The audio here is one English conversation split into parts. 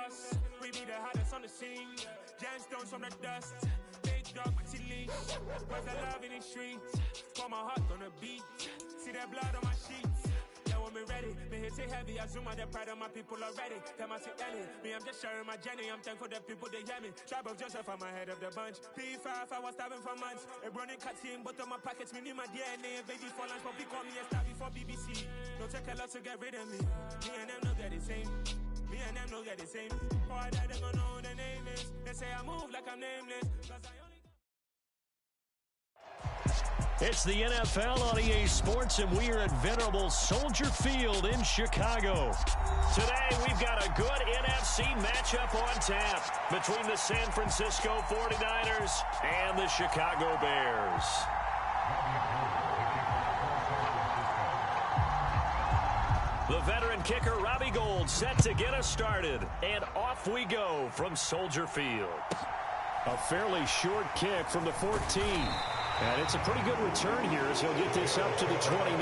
us. We be the hottest on the scene. Gemstones from the dust. Big dog, leash. Where's the love in the streets? Pour my heart on the beat. See that blood on my sheets. Yeah, when we ready, me hit it heavy. I zoom out the pride of my people already. Them I see Ellie. Me, I'm just sharing my journey. I'm thankful the people they hear me. Tribe of Joseph, I'm ahead of the bunch. P5, I was starving for months. A running cut team, but on my pockets, me need my DNA. Baby for lunch, but we call me a star before BBC. Don't take a lot to get rid of me. Me and them no get the same. Me and them no get the same. Boy, that they gonna know who the name is. They say I move like I'm nameless. Cause I only... It's the NFL on EA Sports, and we are at venerable Soldier Field in Chicago. Today, we've got a good NFC matchup on tap between the San Francisco 49ers and the Chicago Bears. The veteran kicker, Robbie Gould, set to get us started. And off we go from Soldier Field. A fairly short kick from the 14. And it's a pretty good return here as he'll get this up to the 29.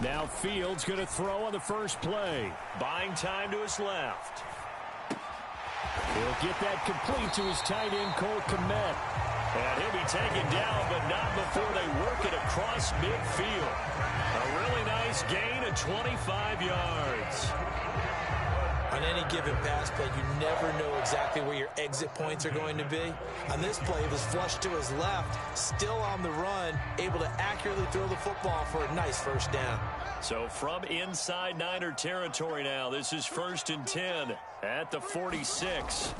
Now Fields going to throw on the first play. Buying time to his left. He'll get that complete to his tight end, Cole Kmet. And he'll be taken down, but not before they work it across midfield. A really nice gain of 25 yards. On any given pass play, you never know exactly where your exit points are going to be. On this play, it was flushed to his left, still on the run, able to accurately throw the football for a nice first down. So from inside Niner territory now, this is 1st and 10 at the 46.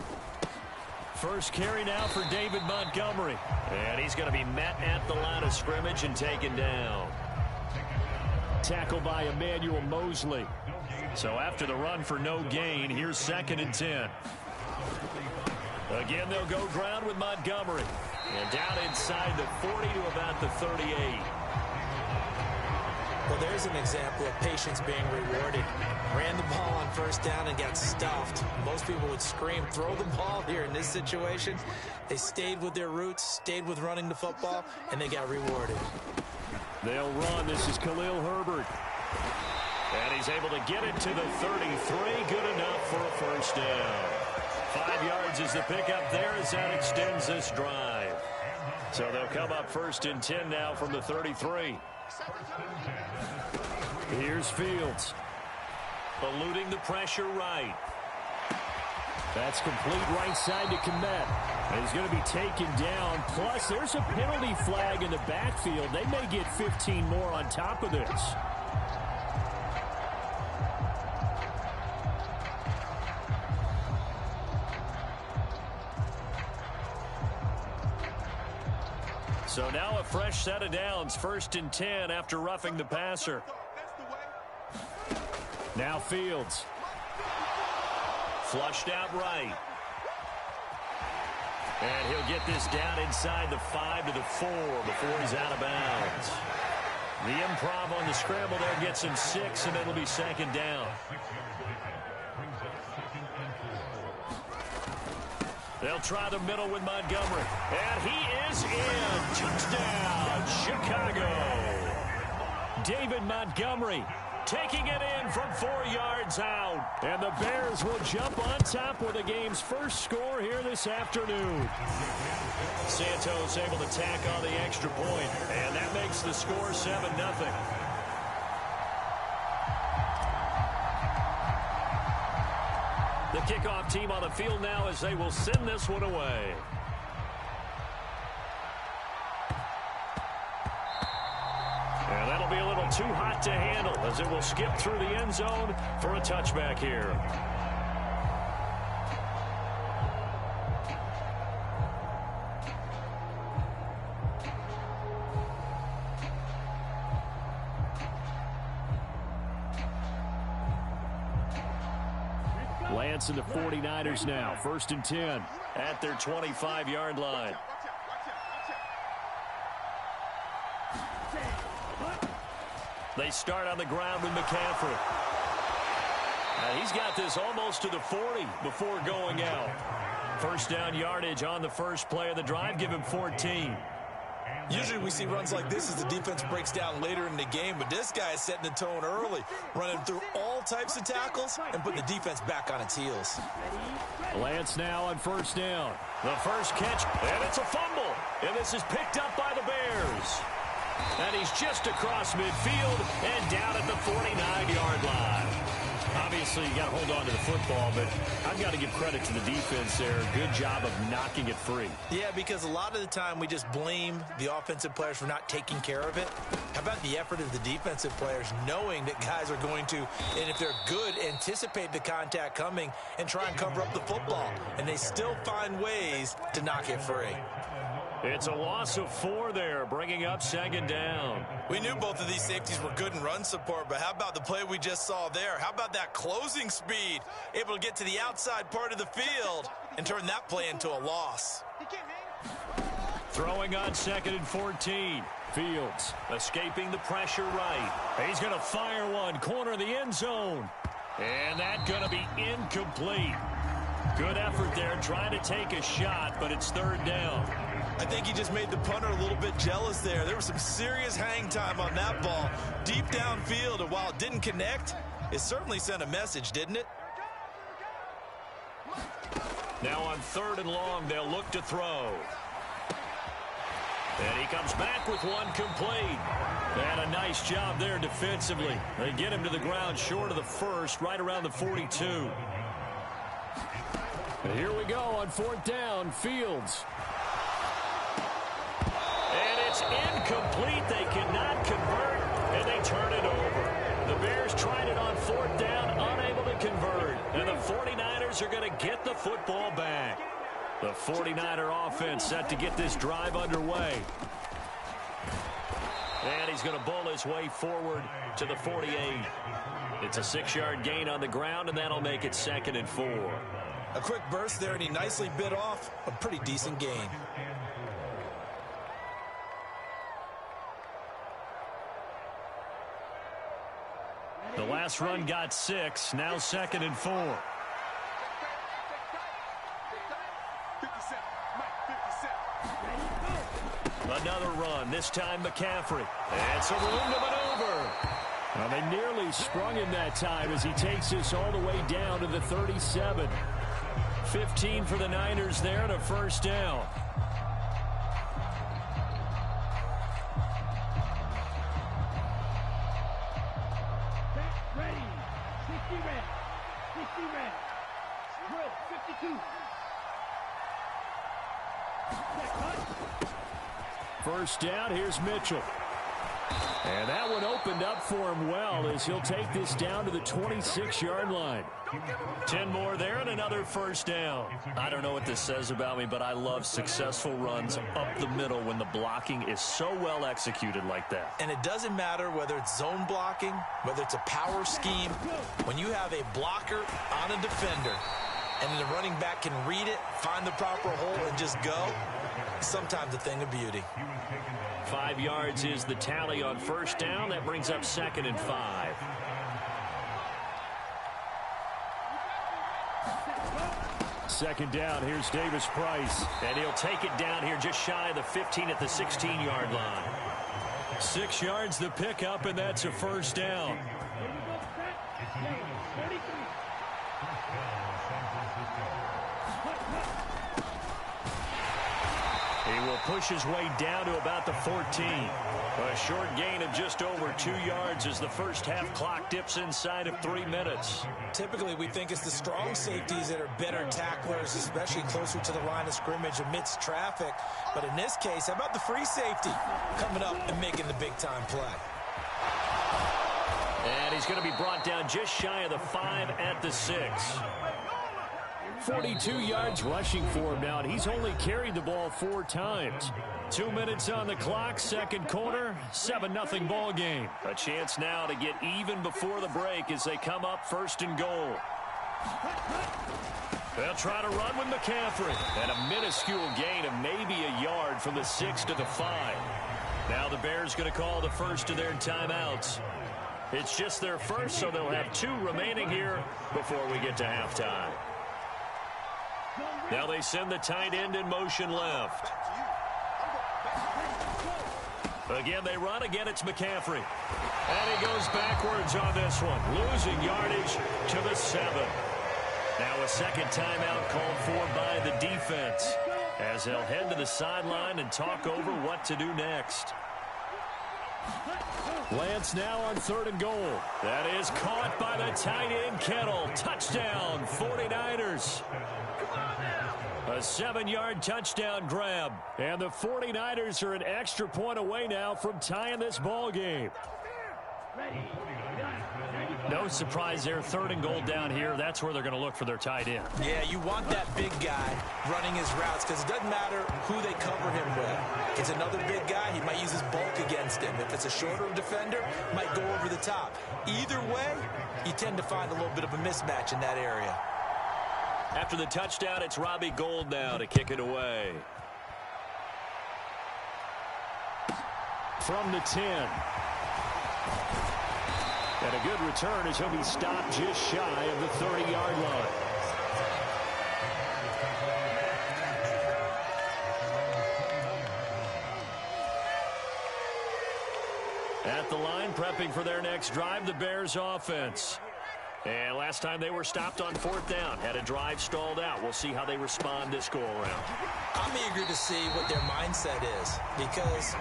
First carry now for David Montgomery. And he's going to be met at the line of scrimmage and taken down. Tackled by Emmanuel Mosley. So after the run for no gain, here's 2nd and 10. Again, they'll go ground with Montgomery. And down inside the 40 to about the 38. Well, there's an example of patience being rewarded. Ran the ball on first down and got stuffed. Most people would scream, throw the ball here in this situation. They stayed with their roots, stayed with running the football, and they got rewarded. They'll run. This is Khalil Herbert. And he's able to get it to the 33. Good enough for a first down. 5 yards is the pickup there as that extends this drive. So they'll come up 1st and 10 now from the 33. Here's Fields. Eluding the pressure right. That's complete right side to Kmet. He's going to be taken down. Plus, there's a penalty flag in the backfield. They may get 15 more on top of this. So now a fresh set of downs, 1st and 10 after roughing the passer. Now Fields. Flushed out right. And he'll get this down inside the 5 to the 4 before he's out of bounds. The improv on the scramble there gets him 6, and it'll be 2nd down. They'll try the middle with Montgomery. And he is in. Touchdown, Chicago. David Montgomery taking it in from 4 yards out. And the Bears will jump on top with the game's first score here this afternoon. Santos able to tack on the extra point. And that makes the score 7-0. The kickoff team on the field now as they will send this one away. And that'll be a little too hot to handle as it will skip through the end zone for a touchback here. Lance and the 49ers now, 1st and 10. At their 25-yard line. They start on the ground with McCaffrey. He's got this almost to the 40 before going out. First down yardage on the first play of the drive. Give him 14. Usually we see runs like this as the defense breaks down later in the game, but this guy is setting the tone early, running through all types of tackles and putting the defense back on its heels. Lance now on first down. The first catch, and it's a fumble. And this is picked up by the Bears. And he's just across midfield and down at the 49-yard line. Obviously, you got to hold on to the football, but I've got to give credit to the defense there. Good job of knocking it free. Yeah, because a lot of the time we just blame the offensive players for not taking care of it. How about the effort of the defensive players knowing that guys are going to, and if they're good, anticipate the contact coming and try and cover up the football. And they still find ways to knock it free. It's a loss of 4 there, bringing up second down. We knew both of these safeties were good in run support, but how about the play we just saw there? How about that closing speed? Able to get to the outside part of the field and turn that play into a loss. Throwing on second and 14. Fields escaping the pressure right. He's going to fire one, corner of the end zone. And that's going to be incomplete. Good effort there, trying to take a shot, but it's third down. I think he just made the punter a little bit jealous there. There was some serious hang time on that ball, deep downfield, and while it didn't connect, it certainly sent a message, didn't it? Now on third and long, they'll look to throw. And he comes back with one complete. And a nice job there defensively. They get him to the ground short of the first, right around the 42. And here we go on fourth down, Fields. And it's incomplete. They cannot convert, and they turn it over. The Bears tried it on fourth down, unable to convert. And the 49ers are going to get the football back. The 49er offense set to get this drive underway. And he's going to bowl his way forward to the 48. It's a 6-yard gain on the ground, and that'll make it second and 4. A quick burst there, and he nicely bit off a pretty decent gain. The last run got 6, now second and 4. Another run, this time McCaffrey. It's a room to maneuver. Well, they nearly sprung him that time as he takes this all the way down to the 37. 15 for the Niners there and a first down. Ready. 60 red. 60 red. Drill. 52. First down, here's Mitchell. And that one opened up for him well as he'll take this down to the 26-yard line. 10 more there and another first down. I don't know what this says about me, but I love successful runs up the middle when the blocking is so well executed like that. And it doesn't matter whether it's zone blocking, whether it's a power scheme. When you have a blocker on a defender and the running back can read it, find the proper hole, and just go, sometimes a thing of beauty. 5 yards is the tally on first down. That brings up second and 5. Second down, here's Davis Price. And he'll take it down here just shy of the 15 at the 16-yard line. 6 yards the pickup, and that's a first down. He will push his way down to about the 14. A short gain of just over 2 yards as the first half clock dips inside of 3 minutes. Typically, we think it's the strong safeties that are better tacklers, especially closer to the line of scrimmage amidst traffic. But in this case, how about the free safety coming up and making the big-time play? And he's going to be brought down just shy of the 5 at the 6. 42 yards rushing for him now, and he's only carried the ball 4 times. 2 minutes on the clock, second quarter, 7-0 ball game. A chance now to get even before the break as they come up first and goal. They'll try to run with McCaffrey. And a minuscule gain of maybe a yard from the 6 to the 5. Now the Bears going to call the first of their timeouts. It's just their first, so they'll have 2 remaining here before we get to halftime. Now they send the tight end in motion left. Again, they run. Again, it's McCaffrey. And he goes backwards on this one, losing yardage to the 7. Now a second timeout called for by the defense as they'll head to the sideline and talk over what to do next. Lance now on 3rd and goal. That is caught by the tight end Kittle. Touchdown, 49ers. A 7-yard touchdown grab. And the 49ers are an extra point away now from tying this ball game. No surprise there, 3rd and goal down here. That's where they're going to look for their tight end. Yeah, you want that big guy running his routes because it doesn't matter who they cover him with. If it's another big guy, he might use his bulk against him. If it's a shorter defender, might go over the top. Either way, you tend to find a little bit of a mismatch in that area. After the touchdown, it's Robbie Gould now to kick it away. From the 10. And a good return as he'll be stopped just shy of the 30-yard line. At the line, prepping for their next drive, the Bears offense. And last time they were stopped on 4th down, had a drive stalled out. We'll see how they respond this go-around. I'm eager to see what their mindset is because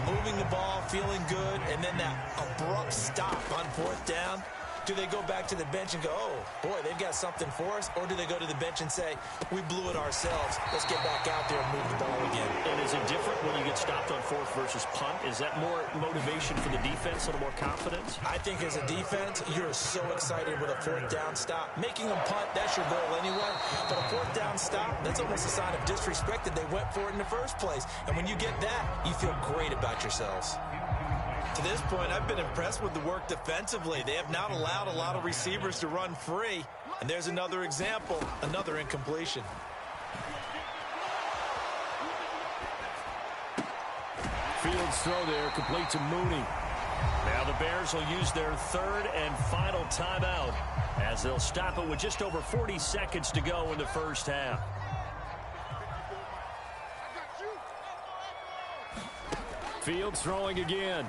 moving the ball, feeling good, and then that abrupt stop on 4th down, do they go back to the bench and go, oh, boy, they've got something for us? Or do they go to the bench and say, we blew it ourselves. Let's get back out there and move the ball again. And is it different when you get stopped on 4th versus punt? Is that more motivation for the defense, a little more confidence? I think as a defense, you're so excited with a 4th down stop. Making them punt, that's your goal anyway. But a 4th down stop, that's almost a sign of disrespect that they went for it in the first place. And when you get that, you feel great about yourselves. To this point, I've been impressed with the work defensively. They have not allowed a lot of receivers to run free. And there's another example, another incompletion. Fields throw there, complete to Mooney. Now the Bears will use their 3rd and final timeout as they'll stop it with just over 40 seconds to go in the first half. Fields throwing again.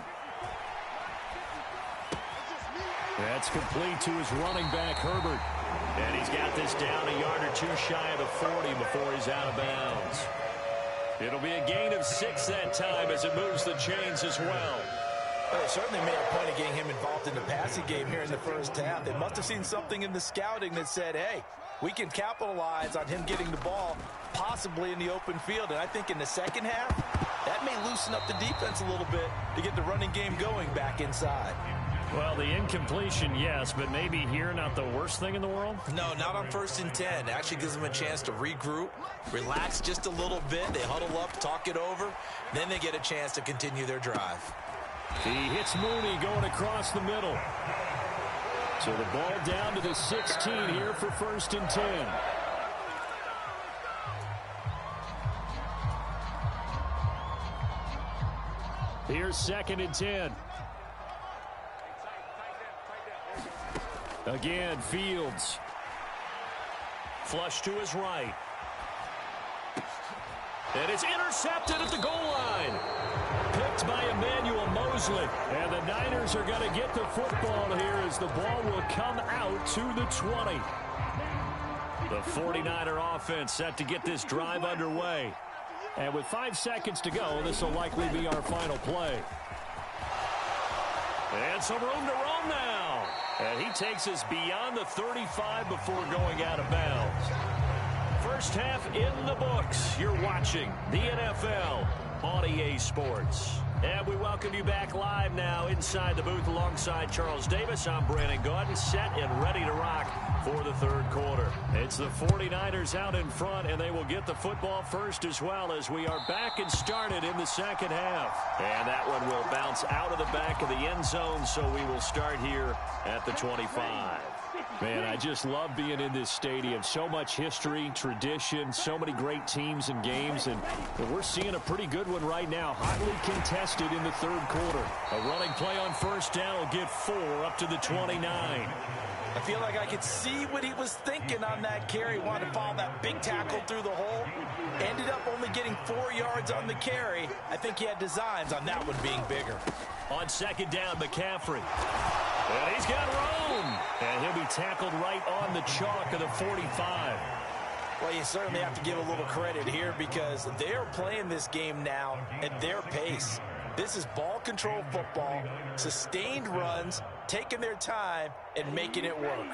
That's complete to his running back, Herbert. And he's got this down a yard or 2 shy of the 40 before he's out of bounds. It'll be a gain of 6 that time as it moves the chains as well. Well, they certainly made a point of getting him involved in the passing game here in the first half. They must have seen something in the scouting that said, hey, we can capitalize on him getting the ball possibly in the open field. And I think in the second half, that may loosen up the defense a little bit to get the running game going back inside. Well, the incompletion, yes, but maybe here not the worst thing in the world? No, not on 1st and 10. It actually gives them a chance to regroup, relax just a little bit. They huddle up, talk it over. Then they get a chance to continue their drive. He hits Mooney going across the middle. So the ball down to the 16 here for 1st and 10. Here's 2nd and 10. Again, Fields. Flush to his right. And it's intercepted at the goal line. Picked by Emmanuel Mosley. And the Niners are going to get the football here as the ball will come out to the 20. The 49er offense set to get this drive underway. And with 5 seconds to go, this will likely be our final play. And some room to roam now. And he takes us beyond the 35 before going out of bounds. First half in the books. You're watching the NFL on EA Sports. And we welcome you back live now inside the booth alongside Charles Davis. I'm Brandon Gaudin, set and ready to rock for the 3rd quarter. It's the 49ers out in front, and they will get the football first as well as we are back and started in the 2nd half. And that one will bounce out of the back of the end zone, so we will start here at the 25. Man, I just love being in this stadium. So much history, tradition, so many great teams and games, and we're seeing a pretty good one right now. Hotly contested in the third quarter. A running play on first down will get 4 up to the 29. I feel like I could see what he was thinking on that carry. Wanted to follow that big tackle through the hole. Ended up only getting 4 yards on the carry. I think he had designs on that one being bigger. On second down, McCaffrey. And he's got room. And he'll be tackled right on the chalk of the 45. Well, you certainly have to give a little credit here because they're playing this game now at their pace. This is ball control football, sustained runs, taking their time, and making it work.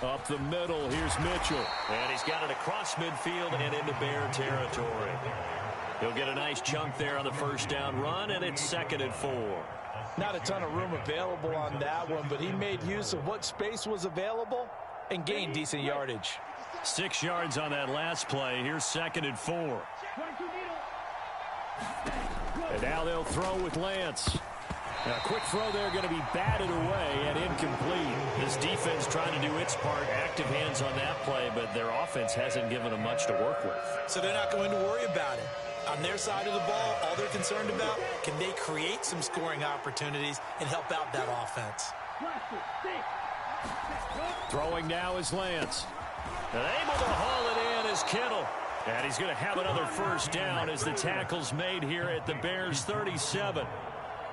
Up the middle, here's Mitchell. And he's got it across midfield and into Bear territory. He'll get a nice chunk there on the first down run, and it's 2nd and 4. Not a ton of room available on that one, but he made use of what space was available and gained decent yardage. 6 yards on that last play. Here's 2nd and 4. And now they'll throw with Lance. A quick throw there, going to be batted away and incomplete. This defense trying to do its part, active hands on that play, but their offense hasn't given them much to work with. So they're not going to worry about it. On their side of the ball, all they're concerned about, can they create some scoring opportunities and help out that offense? Throwing now is Lance. And able to haul it in is Kittle. And he's going to have another first down as the tackle's made here at the Bears' 37.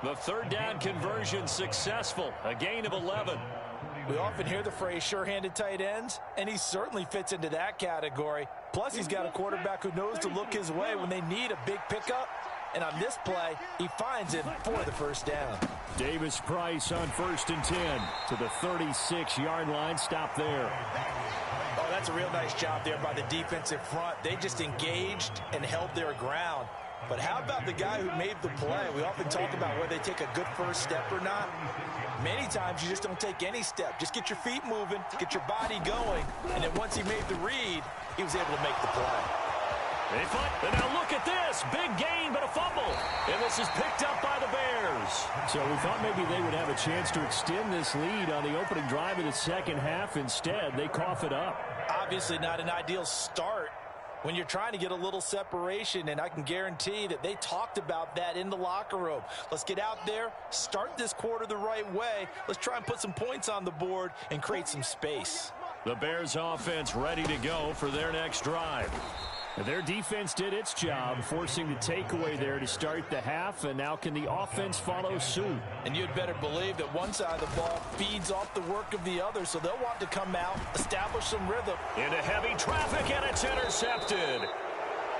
The third down conversion successful, a gain of 11. We often hear the phrase sure-handed tight ends, and he certainly fits into that category. Plus, he's got a quarterback who knows to look his way when they need a big pickup. And on this play, he finds him for the first down. Davis Price on 1st and 10 to the 36-yard line. Stop there. Oh, that's a real nice job there by the defensive front. They just engaged and held their ground. But how about the guy who made the play? We often talk about whether they take a good first step or not. Many times you just don't take any step. Just get your feet moving, get your body going, and then once he made the read, he was able to make the play. And now look at this. Big gain, but a fumble. And this is picked up by the Bears. So we thought maybe they would have a chance to extend this lead on the opening drive of the second half. Instead, they cough it up. Obviously not an ideal start when you're trying to get a little separation, and I can guarantee that they talked about that in the locker room. Let's get out there, start this quarter the right way. Let's try and put some points on the board and create some space. The Bears offense ready to go for their next drive. Their defense did its job, forcing the takeaway there to start the half, and now can the offense follow suit? And you'd better believe that one side of the ball feeds off the work of the other, so they'll want to come out, establish some rhythm. Into heavy traffic, and it's intercepted.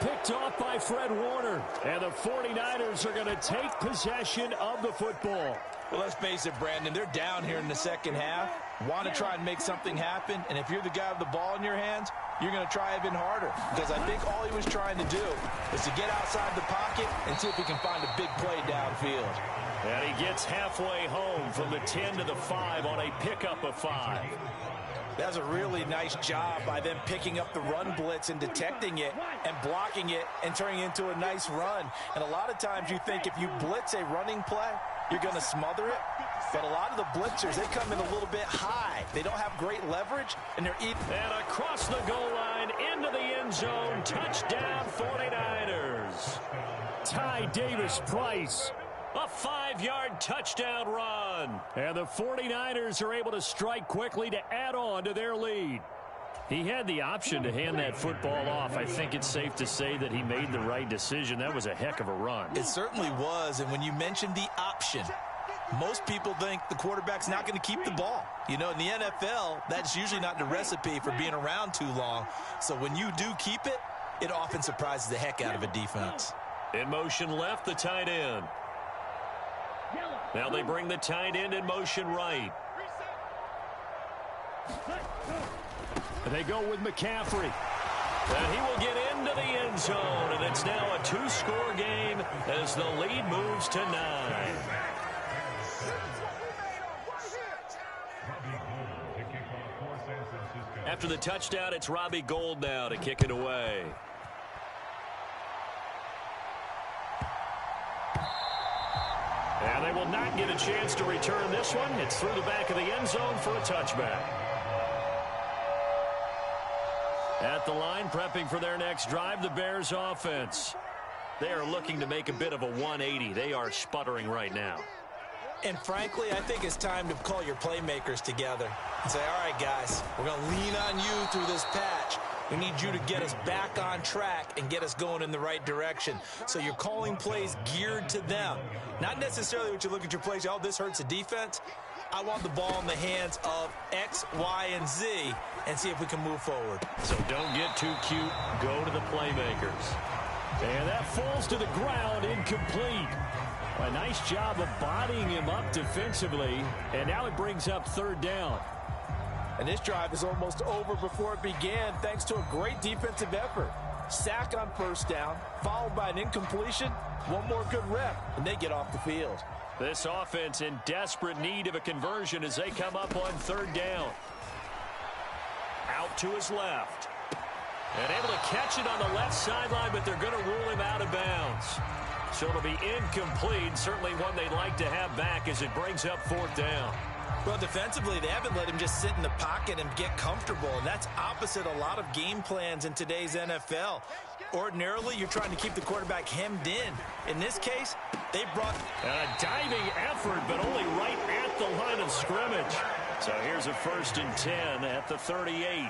Picked off by Fred Warner, and the 49ers are going to take possession of the football. Well, let's face it, Brandon, they're down here in the second half, want to try and make something happen, and if you're the guy with the ball in your hands, you're going to try even harder, because I think all he was trying to do is to get outside the pocket and see if he can find a big play downfield. And he gets halfway home from the 10 to the 5 on a pickup of 5. That's a really nice job by them picking up the run blitz and detecting it and blocking it and turning it into a nice run. And a lot of times you think if you blitz a running play, you're going to smother it. But a lot of the blitzers, they come in a little bit high. They don't have great leverage, and they're even. And across the goal line, into the end zone, touchdown 49ers. Ty Davis Price. A 5-yard touchdown run. And the 49ers are able to strike quickly to add on to their lead. He had the option to hand that football off. I think it's safe to say that he made the right decision. That was a heck of a run. It certainly was, and when you mentioned the option, most people think the quarterback's not going to keep the ball. You know, in the NFL, that's usually not the recipe for being around too long. So when you do keep it, it often surprises the heck out of a defense. In motion left, the tight end. Now they bring the tight end in motion right. And they go with McCaffrey. And he will get into the end zone, and it's now a 2-score game as the lead moves to 9. After the touchdown, it's Robbie Gould now to kick it away. And they will not get a chance to return this one. It's through the back of the end zone for a touchback. At the line, prepping for their next drive, the Bears offense. They are looking to make a bit of a 180. They are sputtering right now. And frankly, I think it's time to call your playmakers together and say, all right, guys, we're going to lean on you through this patch. We need you to get us back on track and get us going in the right direction. So you're calling plays geared to them. Not necessarily what you look at your plays, oh, this hurts the defense. I want the ball in the hands of X, Y, and Z and see if we can move forward. So don't get too cute. Go to the playmakers. And that falls to the ground, incomplete. A nice job of bodying him up defensively. And now it brings up third down. And this drive is almost over before it began thanks to a great defensive effort. Sack on first down, followed by an incompletion. One more good rep, and they get off the field. This offense in desperate need of a conversion as they come up on third down. Out to his left. And able to catch it on the left sideline, but they're going to rule him out of bounds. So it'll be incomplete, certainly one they'd like to have back as it brings up fourth down. Well, defensively, they haven't let him just sit in the pocket and get comfortable, and that's opposite a lot of game plans in today's NFL. Ordinarily, you're trying to keep the quarterback hemmed in. In this case, they brought a diving effort, but only right at the line of scrimmage. So here's a 1st and 10 at the 38.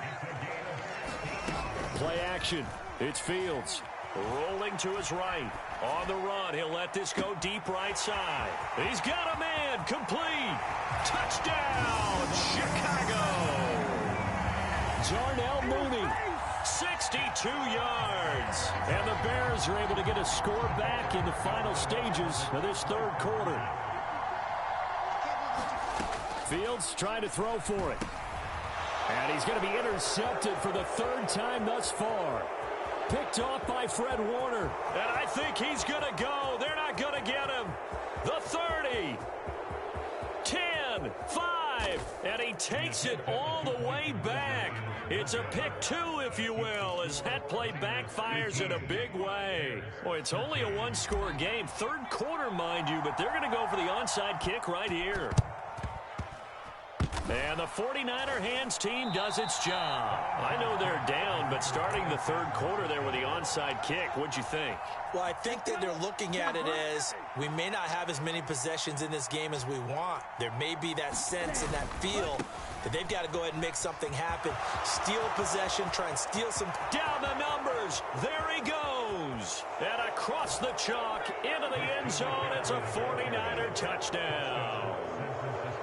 Play action. It's Fields. Rolling to his right. On the run, he'll let this go deep right side. He's got a man. Complete. Touchdown, Chicago. Darnell Mooney, 62 yards. And the Bears are able to get a score back in the final stages of this third quarter. Fields trying to throw for it. And he's going to be intercepted for the third time thus far. Picked off by Fred Warner. And I think he's going to go. They're not going to get him. The 30. 10, 5. And he takes it all the way back. It's a pick two, if you will, as that play backfires in a big way. Boy, it's only a one-score game. Third quarter, mind you, but they're going to go for the onside kick right here. And the 49er hands team does its job. I know they're down, but starting the third quarter there with the onside kick, what'd you think? Well, I think that they're looking at it as we may not have as many possessions in this game as we want. There may be that sense and that feel that they've got to go ahead and make something happen. Steal possession, try and steal some. Down the numbers. There he goes. And across the chalk into the end zone. It's a 49er touchdown.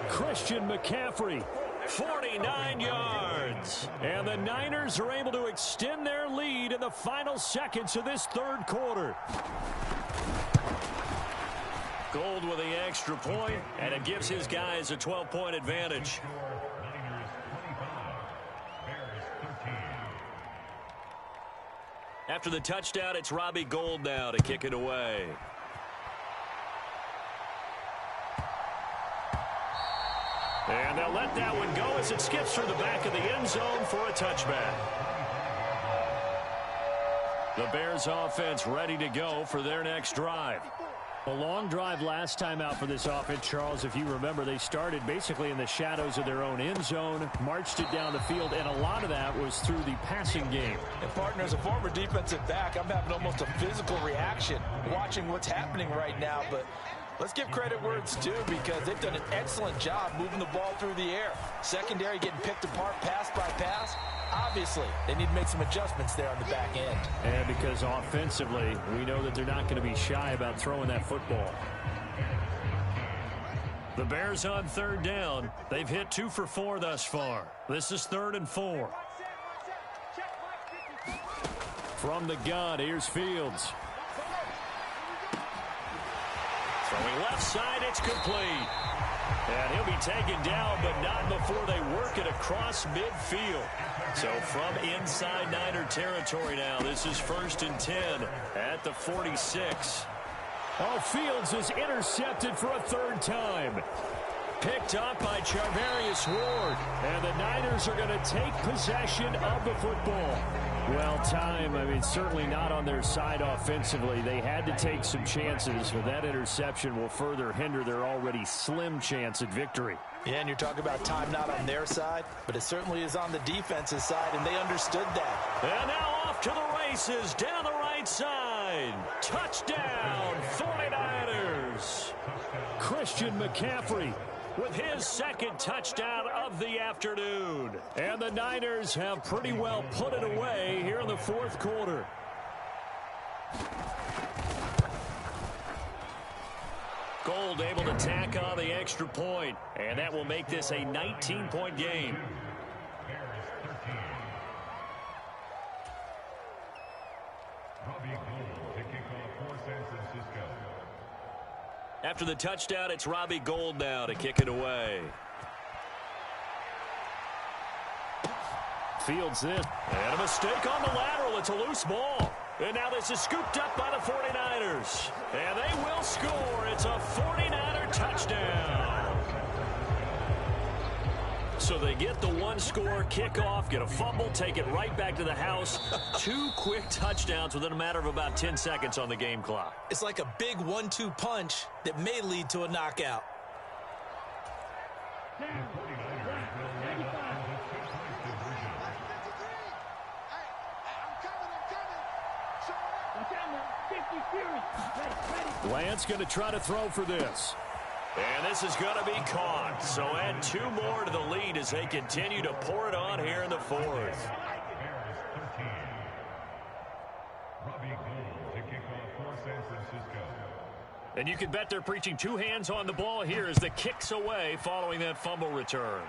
Christian McCaffrey, 49 yards. And the Niners are able to extend their lead in the final seconds of this third quarter. Gold with the extra point, and it gives his guys a 12-point advantage. After the touchdown, it's Robbie Gould now to kick it away. And they'll let that one go as it skips through the back of the end zone for a touchback. The Bears offense ready to go for their next drive. A long drive last time out for this offense, Charles. If you remember, they started basically in the shadows of their own end zone, marched it down the field, and a lot of that was through the passing game. And, partner, as a former defensive back, I'm having almost a physical reaction watching what's happening right now, but let's give credit where it's due because they've done an excellent job moving the ball through the air. Secondary getting picked apart pass by pass. Obviously, they need to make some adjustments there on the back end. And because offensively, we know that they're not going to be shy about throwing that football. The Bears on third down. They've hit 2 for 4 thus far. This is 3rd and 4. From the gun, here's Fields. Throwing left side, it's complete. And he'll be taken down, but not before they work it across midfield. So from inside Niner territory now, this is 1st and 10 at the 46. Oh, Fields is intercepted for a 3rd time. Picked up by Charvarius Ward. And the Niners are going to take possession of the football. Well, time, I mean, certainly not on their side offensively. They had to take some chances, but that interception will further hinder their already slim chance at victory. Yeah, and you're talking about time not on their side, but it certainly is on the defense's side, and they understood that. And now off to the races, down the right side. Touchdown, 49ers. Christian McCaffrey with his second touchdown of the afternoon. And the Niners have pretty well put it away here in the fourth quarter. Gold able to tack on the extra point, and that will make this a 19-point game. After the touchdown, it's Robbie Gould now to kick it away. Fields this. And a mistake on the lateral. It's a loose ball. And now this is scooped up by the 49ers. And they will score. It's a 49er touchdown. So they get the one-score kickoff, get a fumble, take it right back to the house. 2 quick touchdowns within a matter of about 10 seconds on the game clock. It's like a big 1-2 punch that may lead to a knockout. Lance going to try to throw for this. And this is going to be caught. So add 2 more to the lead as they continue to pour it on here in the fourth. And you can bet they're preaching 2 hands on the ball here as the kick's away following that fumble return.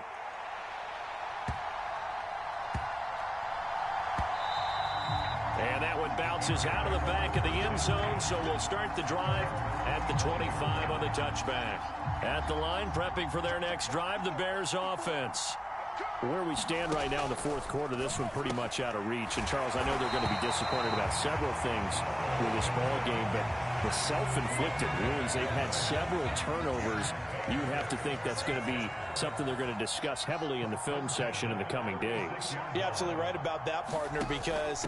And that one bounces out of the back of the end zone, so we'll start the drive at the 25 on the touchback. At the line, prepping for their next drive, the Bears offense. Where we stand right now in the fourth quarter, this one pretty much out of reach. And, Charles, I know they're going to be disappointed about several things with this ball game, but the self-inflicted wounds, they've had several turnovers. You have to think that's going to be something they're going to discuss heavily in the film session in the coming days. You're absolutely right about that, partner, because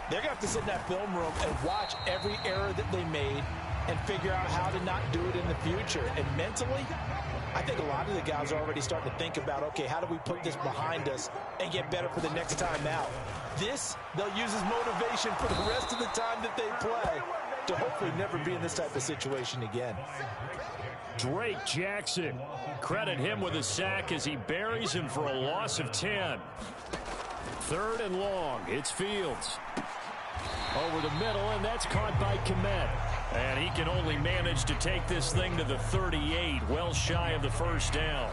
they're going to have to sit in that film room and watch every error that they made and figure out how to not do it in the future. And mentally, I think a lot of the guys are already starting to think about, okay, how do we put this behind us and get better for the next time out? This, they'll use as motivation for the rest of the time that they play to hopefully never be in this type of situation again. Drake Jackson, credit him with a sack as he buries him for a loss of 10. 3rd and long, it's Fields. Over the middle, and that's caught by Kmet. And he can only manage to take this thing to the 38, well shy of the first down.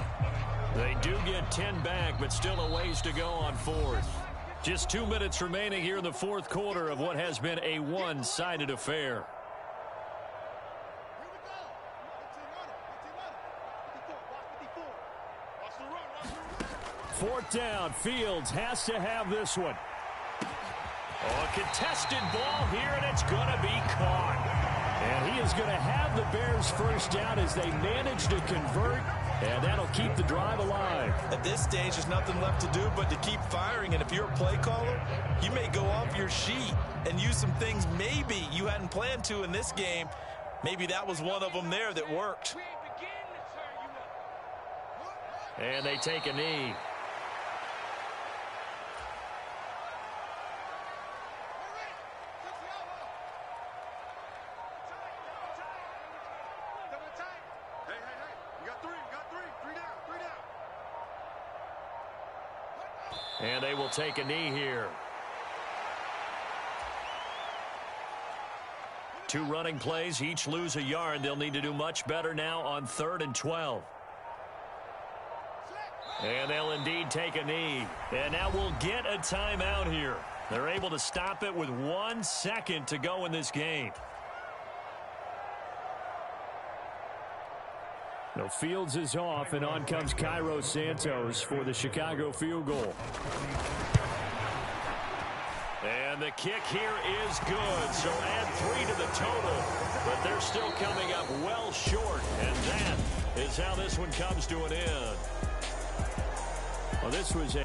They do get 10 back, but still a ways to go on 4th. Just 2 minutes remaining here in the fourth quarter of what has been a one-sided affair. Fourth down, Fields has to have this one. Oh, a contested ball here, and it's going to be caught. And he is going to have the Bears first down as they manage to convert, and that'll keep the drive alive. At this stage, there's nothing left to do but to keep firing, and if you're a play caller, you may go off your sheet and use some things maybe you hadn't planned to in this game. Maybe that was one of them there that worked. And they take a knee. And they will take a knee here. 2 running plays, each lose a yard. They'll need to do much better now on 3rd and 12. And they'll indeed take a knee. And now we'll get a timeout here. They're able to stop it with 1 second to go in this game. No, Fields is off, and on comes Cairo Santos for the Chicago field goal. And the kick here is good, so add 3 to the total. But they're still coming up well short, and that is how this one comes to an end. Well, this was a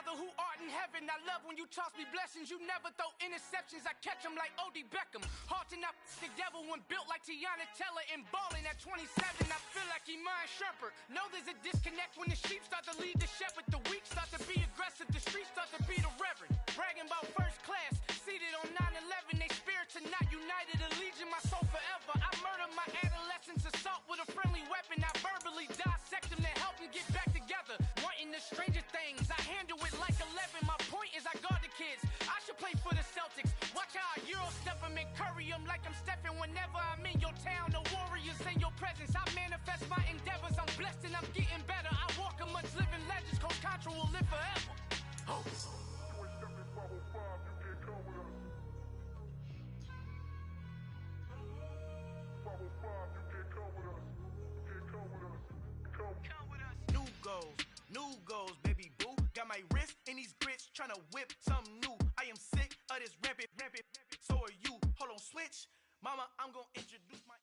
Father who art in heaven, I love when you toss me blessings. You never throw interceptions, I catch them like O.D. Beckham. Halting up the devil when built like Tiana Teller. And balling at 27, I feel like Iman Shumpert. Know there's a disconnect when the sheep start to lead the shepherd. The weak start to be aggressive, the streets start to be the reverend. Bragging about first class, seated on 9/11. They spirits are not united, a legion, my soul forever. I murder my adolescence, assault with a friendly weapon. I verbally dissect them to help them get back together. Wanting the stranger things, I handle it like 11. My point is I guard the kids. I should play for the Celtics. Watch how I Euro step them and curry them like I'm Stephen. Whenever I'm in your town, the Warriors in your presence. I manifest my endeavors. I'm blessed and I'm getting better. I walk amongst living legends. Coach Contra will live forever. Oh. New goals, baby boo. Got my wrist in these grits, tryna whip something new. I am sick of this rampant. So are you. Hold on, switch. Mama, I'm gonna introduce my...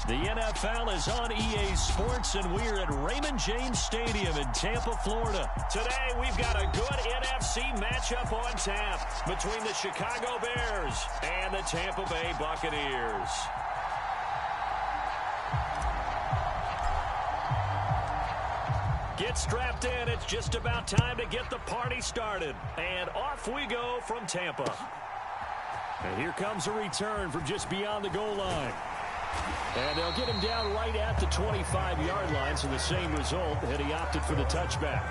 The NFL is on EA Sports, and we're at Raymond James Stadium in Tampa, Florida. Today, we've got a good NFC matchup on tap between the Chicago Bears and the Tampa Bay Buccaneers. Get strapped in. It's just about time to get the party started. And off we go from Tampa. And here comes a return from just beyond the goal line. And they'll get him down right at the 25-yard line, so the same result had he opted for the touchback.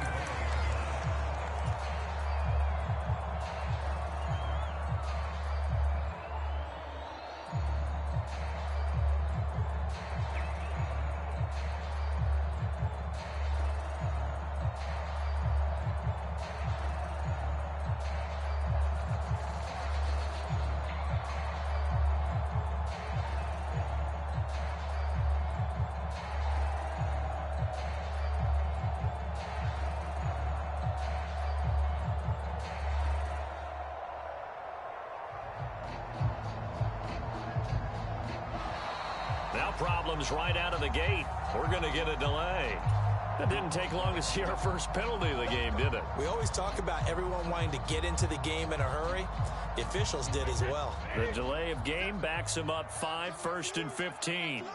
Problems right out of the gate. We're going to get a delay. That didn't take long to see our first penalty of the game, did it? We always talk about everyone wanting to get into the game in a hurry. The officials did as well. The delay of game backs him up 5, 1st and 15.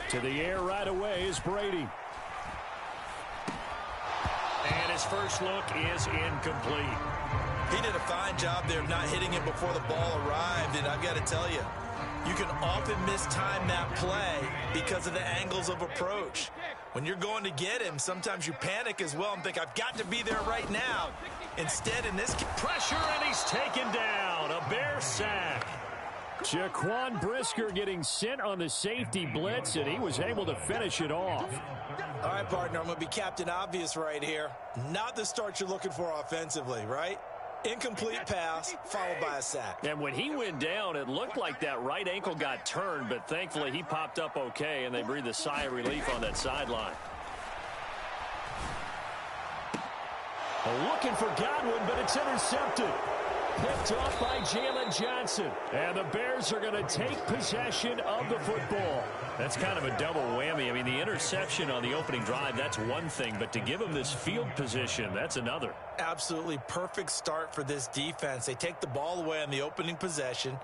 To the air right away is Brady. And his first look is incomplete. He did a fine job there of not hitting it before the ball arrived, and I've got to tell you, you can often mistime that play because of the angles of approach. When you're going to get him, sometimes you panic as well and think, I've got to be there right now. Instead, in this pressure, and he's taken down. A Bear sack. Jaquan Brisker getting sent on the safety blitz, and he was able to finish it off. All right, partner, I'm going to be Captain Obvious right here. Not the start you're looking for offensively, right? Incomplete pass, followed by a sack. And when he went down, it looked like that right ankle got turned, but thankfully he popped up okay, and they breathed a sigh of relief on that sideline. Looking for Godwin, but it's intercepted. Picked off by Jalen Johnson. And the Bears are going to take possession of the football. That's kind of a double whammy. I mean, the interception on the opening drive, that's one thing. But to give them this field position, that's another. Absolutely perfect start for this defense. They take the ball away on the opening possession.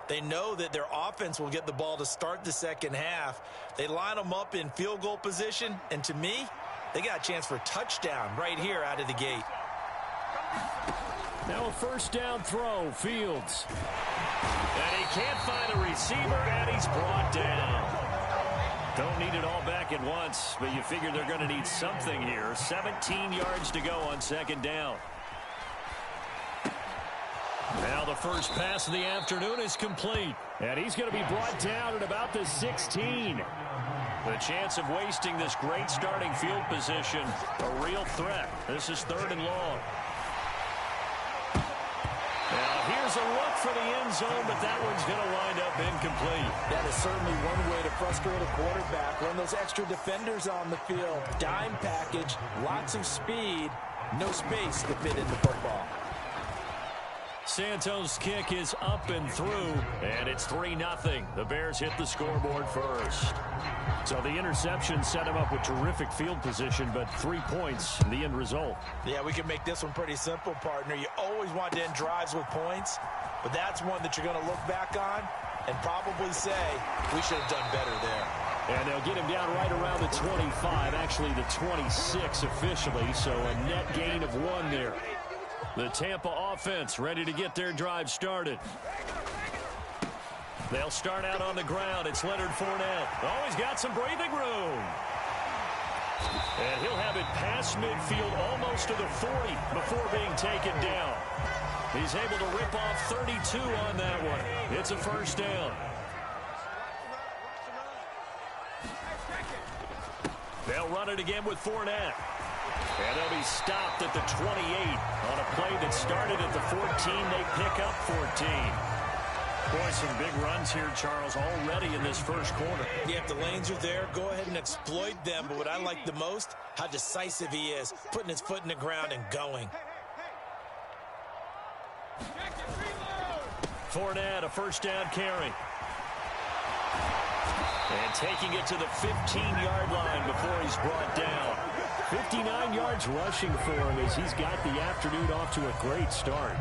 They know that their offense will get the ball to start the second half. They line them up in field goal position. And to me, they got a chance for a touchdown right here out of the gate. Now a first down throw, Fields. And he can't find a receiver, and he's brought down. Don't need it all back at once, but you figure they're going to need something here. 17 yards to go on second down. Now the first pass of the afternoon is complete. And he's going to be brought down at about the 16. The chance of wasting this great starting field position, a real threat. This is 3rd and long. Now here's There's a look for the end zone, but that one's going to wind up incomplete. That is certainly one way to frustrate a quarterback. Run those extra defenders on the field. Dime package, lots of speed, no space to fit in the football. Santos' kick is up and through, and it's 3-0. The Bears hit the scoreboard first. So the interception set him up with terrific field position, but 3 points, the end result. Yeah, we can make this one pretty simple, partner. You always want to end drives with points, but that's one that you're going to look back on and probably say, we should have done better there. And they'll get him down right around the 25, actually the 26 officially, so a net gain of 1 there. The Tampa offense ready to get their drive started. They'll start out on the ground. It's Leonard Fournette. Oh, he's got some breathing room. And he'll have it past midfield almost to the 40 before being taken down. He's able to rip off 32 on that one. It's a first down. They'll run it again with Fournette. And they'll be stopped at the 28 on a play that started at the 14. They pick up 14. Boy, some big runs here, Charles, already in this first quarter. Yeah, if the lanes are there, go ahead and exploit them. But what I like the most, how decisive he is, putting his foot in the ground and going. Fournette, a first down carry. And taking it to the 15-yard line before he's brought down. 59 yards rushing for him as he's got the afternoon off to a great start.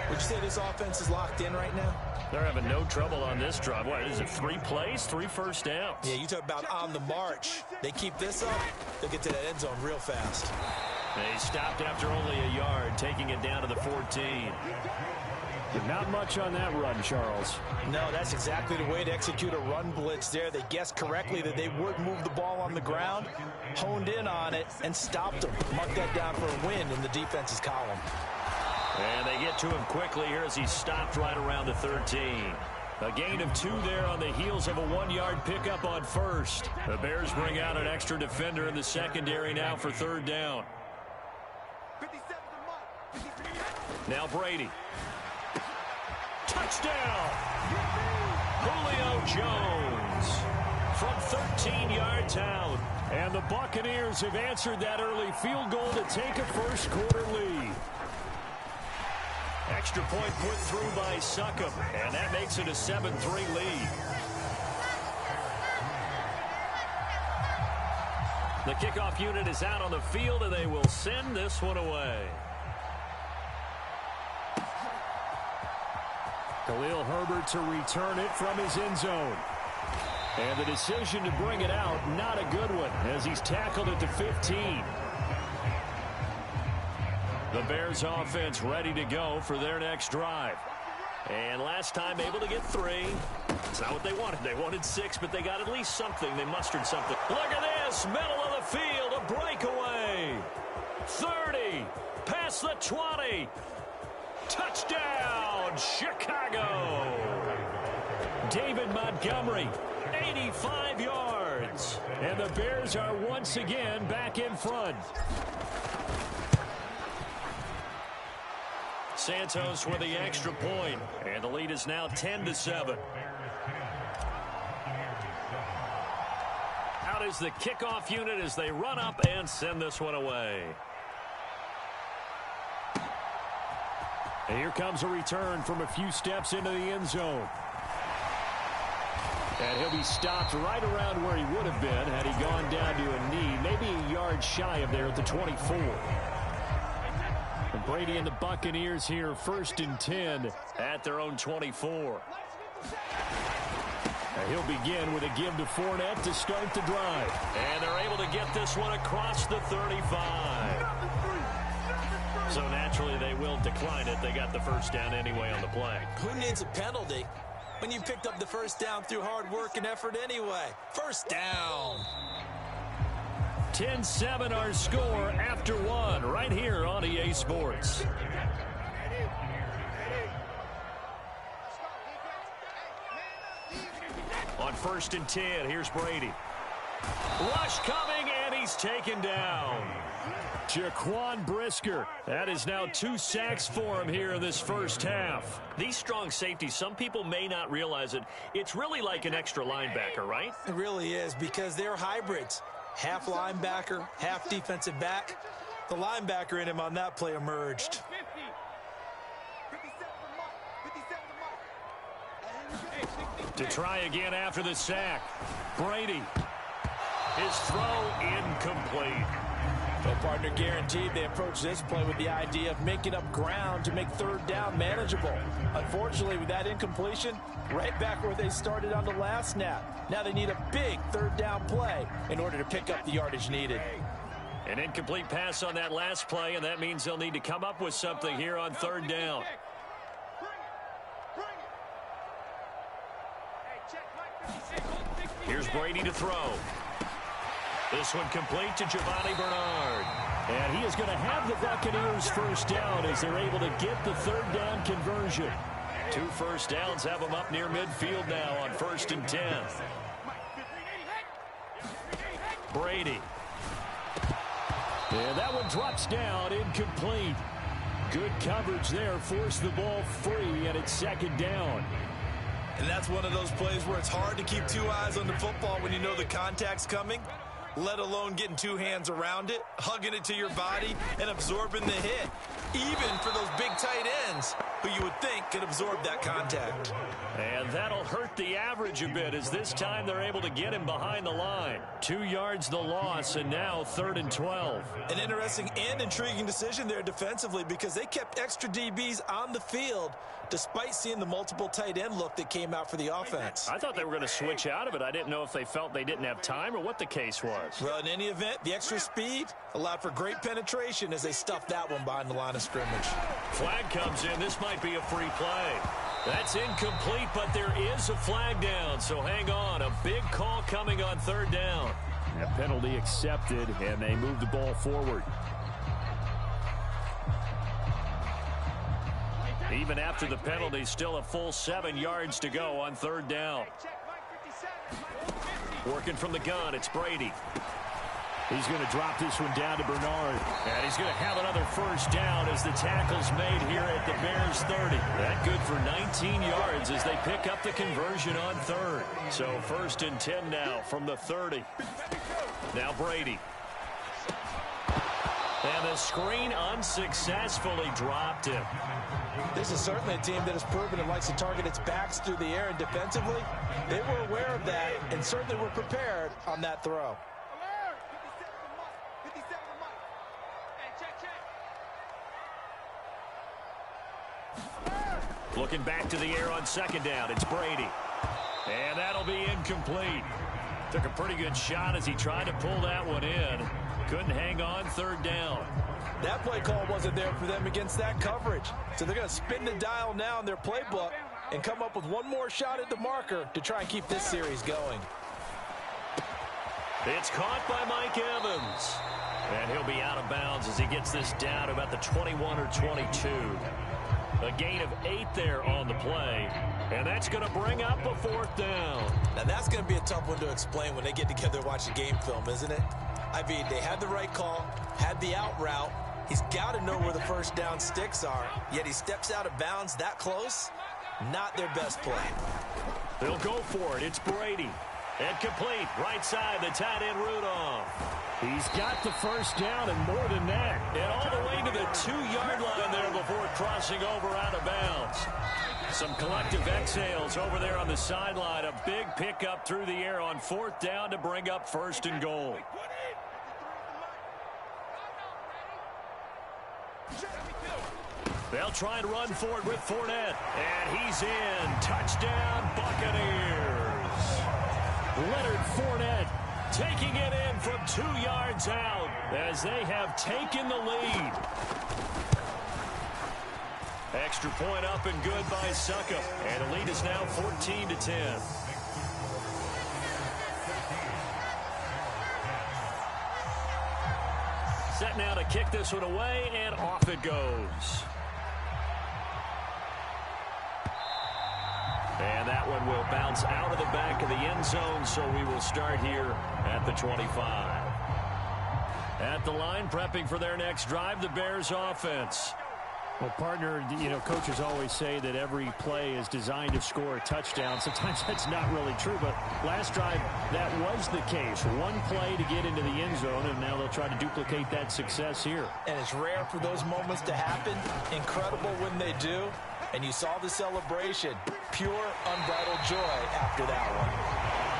Would you say this offense is locked in right now? They're having no trouble on this drive. What is it, 3 plays, 3 first downs? Yeah, you talk about on the march. They keep this up, they'll get to that end zone real fast. They stopped after only a yard, taking it down to the 14. Not much on that run, Charles. No, that's exactly the way to execute a run blitz there. They guessed correctly that they would move the ball on the ground, honed in on it, and stopped them. Mark that down for a win in the defense's column. And they get to him quickly here as he stopped right around the 13. A gain of 2 there on the heels of a 1-yard pickup on first. The Bears bring out an extra defender in the secondary now for third down. Now Brady. Touchdown! Julio Jones from 13 yards out. And the Buccaneers have answered that early field goal to take a first quarter lead. Extra point put through by Succop, and that makes it a 7-3 lead. The kickoff unit is out on the field, and they will send this one away. Khalil Herbert to return it from his end zone. And the decision to bring it out, not a good one, as he's tackled at the 15. The Bears offense ready to go for their next drive. And last time able to get 3. It's not what they wanted. They wanted 6, but they got at least something. They mustered something. Look at this, middle of the field, a breakaway. 30, past the 20. Touchdown, Chicago. David Montgomery, 85 yards. And the Bears are once again back in front. Santos with the extra point, and the lead is now 10-7. Out is the kickoff unit as they run up and send this one away. And here comes a return from a few steps into the end zone. And he'll be stopped right around where he would have been had he gone down to a knee, maybe a yard shy of there at the 24. And Brady and the Buccaneers here, 1st and 10 at their own 24. And he'll begin with a give to Fournette to start the drive. And they're able to get this one across the 35. So naturally they will decline it. They got the first down anyway on the play. Who needs a penalty when you picked up the first down through hard work and effort anyway? First down. 10-7 our score after 1 right here on EA Sports. On 1st and 10, here's Brady. Rush coming, and he's taken down. Jaquan Brisker. That is now 2 sacks for him here in this first half. These strong safeties, some people may not realize it. It's really like an extra linebacker, right? It really is, because they're hybrids. Half linebacker, half defensive back. The linebacker in him on that play emerged. To try again after the sack. Brady. His throw incomplete. Well, partner, guaranteed they approach this play with the idea of making up ground to make third down manageable. Unfortunately, with that incompletion, right back where they started on the last snap. Now they need a big third down play in order to pick up the yardage needed. An incomplete pass on that last play, and that means they'll need to come up with something here on third down. Here's Brady to throw. This one complete to Giovanni Bernard. And he is going to have the Buccaneers first down as they're able to get the third down conversion. 2 first downs have them up near midfield now on 1st and 10. Brady. And that one drops down, incomplete. Good coverage there, forced the ball free, and it's 2nd down. And that's one of those plays where it's hard to keep 2 eyes on the football when you know the contact's coming, let alone getting 2 hands around it, hugging it to your body, and absorbing the hit. Even for those big tight ends who you would think could absorb that contact. And that'll hurt the average a bit as this time they're able to get him behind the line. 2 yards the loss, and now 3rd and 12. An interesting and intriguing decision there defensively because they kept extra DBs on the field despite seeing the multiple tight end look that came out for the offense. I thought they were going to switch out of it. I didn't know if they felt they didn't have time or what the case was. Well, in any event, the extra speed allowed for great penetration as they stuffed that one behind the line of scrimmage. Flag comes in. This might be a free play. That's incomplete, but there is a flag down, so hang on. A big call coming on 3rd down. A penalty accepted, and they move the ball forward. Even after the penalty, still a full 7 yards to go on 3rd down. Working from the gun, it's Brady. He's going to drop this one down to Bernard. And he's going to have another first down as the tackle's made here at the Bears 30. That good for 19 yards as they pick up the conversion on 3rd. So 1st and 10 now from the 30. Now Brady. And the screen unsuccessfully dropped him. This is certainly a team that has proven it likes to target its backs through the air, and defensively, they were aware of that and certainly were prepared on that throw. Looking back to the air on 2nd down, it's Brady. And that'll be incomplete. Took a pretty good shot as he tried to pull that one in. Couldn't hang on 3rd down. That play call wasn't there for them against that coverage. So they're going to spin the dial now in their playbook and come up with one more shot at the marker to try and keep this series going. It's caught by Mike Evans. And he'll be out of bounds as he gets this down to about the 21 or 22. A gain of 8 there on the play. And that's going to bring up a 4th down. Now that's going to be a tough one to explain when they get together and watch the game film, isn't it? I mean, they had the right call, had the out route. He's got to know where the first down sticks are, yet he steps out of bounds that close. Not their best play. They'll go for it. It's Brady. And complete. Right side, the tight end Rudolph. He's got the first down and more than that. And all the way to the 2-yard line there before crossing over out of bounds. Some collective exhales over there on the sideline. A big pickup through the air on 4th down to bring up 1st and goal. They'll try and run for it with Fournette. And he's in. Touchdown, Buccaneers. Leonard Fournette taking it in from 2 yards out as they have taken the lead. Extra point up and good by Succop. And the lead is now 14-10. Set now to kick this one away, and off it goes. And that that one will bounce out of the back of the end zone, so we will start here at the 25. At the line, prepping for their next drive, the Bears offense. Well, partner, coaches always say that every play is designed to score a touchdown. Sometimes that's not really true, but last drive, that was the case. One play to get into the end zone, and now they'll try to duplicate that success here. And it's rare for those moments to happen. Incredible when they do. And you saw the celebration. Pure, unbridled joy after that one.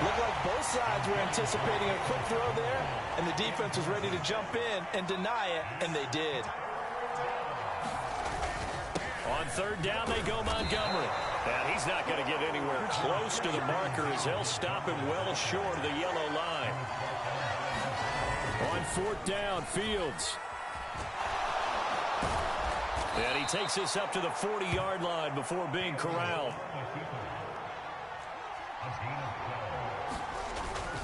Looked like both sides were anticipating a quick throw there, and the defense was ready to jump in and deny it, and they did. On third down, they go Montgomery. And he's not going to get anywhere close to the marker as they'll stop him well short of the yellow line. On fourth down, Fields. And he takes this up to the 40-yard line before being corralled.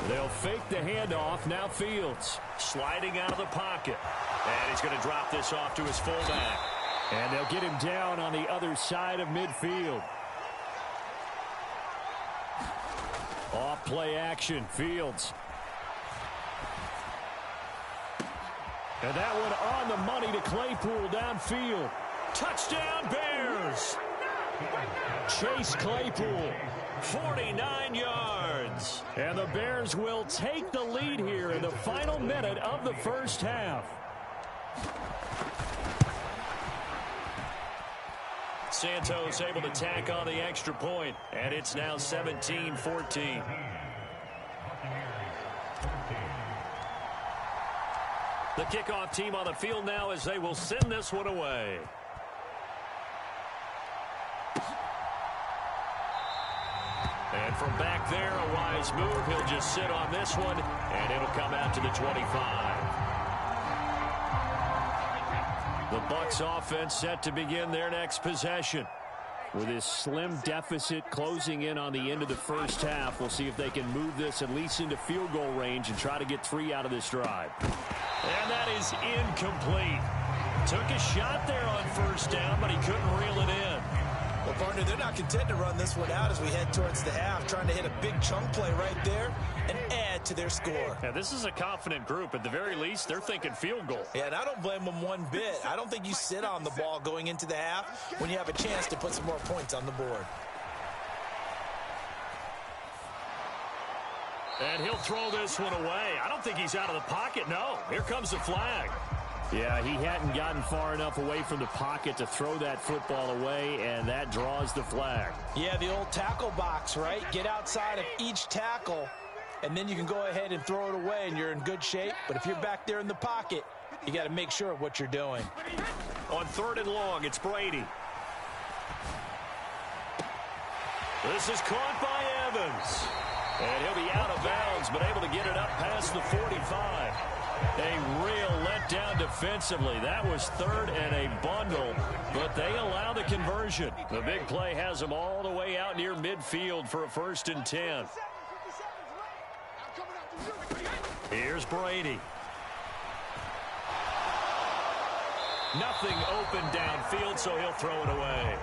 They'll fake the handoff. Now Fields sliding out of the pocket. And he's going to drop this off to his fullback. And they'll get him down on the other side of midfield. Off play action, Fields. And that one on the money to Claypool downfield. Touchdown Bears! Chase Claypool, 49 yards. And the Bears will take the lead here in the final minute of the first half. Santos able to tack on the extra point, and it's now 17-14. The kickoff team on the field now as they will send this one away. And from back there, a wise move. He'll just sit on this one, and it'll come out to the 25. The Bucs offense set to begin their next possession. With this slim deficit closing in on the end of the first half, we'll see if they can move this at least into field goal range and try to get 3 out of this drive. And that is incomplete. Took a shot there on first down, but he couldn't reel it in. Well, partner, they're not content to run this one out as we head towards the half, trying to hit a big chunk play right there and add to their score. Yeah, this is a confident group. At the very least, they're thinking field goal. Yeah, and I don't blame them one bit. I don't think you sit on the ball going into the half when you have a chance to put some more points on the board. And he'll throw this one away. I don't think he's out of the pocket, no. Here comes the flag. Yeah, he hadn't gotten far enough away from the pocket to throw that football away, and that draws the flag. Yeah, the old tackle box, right? Get outside of each tackle, and then you can go ahead and throw it away, and you're in good shape. But if you're back there in the pocket, you got to make sure of what you're doing. On third and long, it's Brady. This is caught by Evans. And he'll be out of bounds, but able to get it up past the 45. A real letdown defensively. That was third and a bundle, but they allow the conversion. The big play has them all the way out near midfield for a 1st and 10. Here's Brady. Nothing open downfield, so he'll throw it away.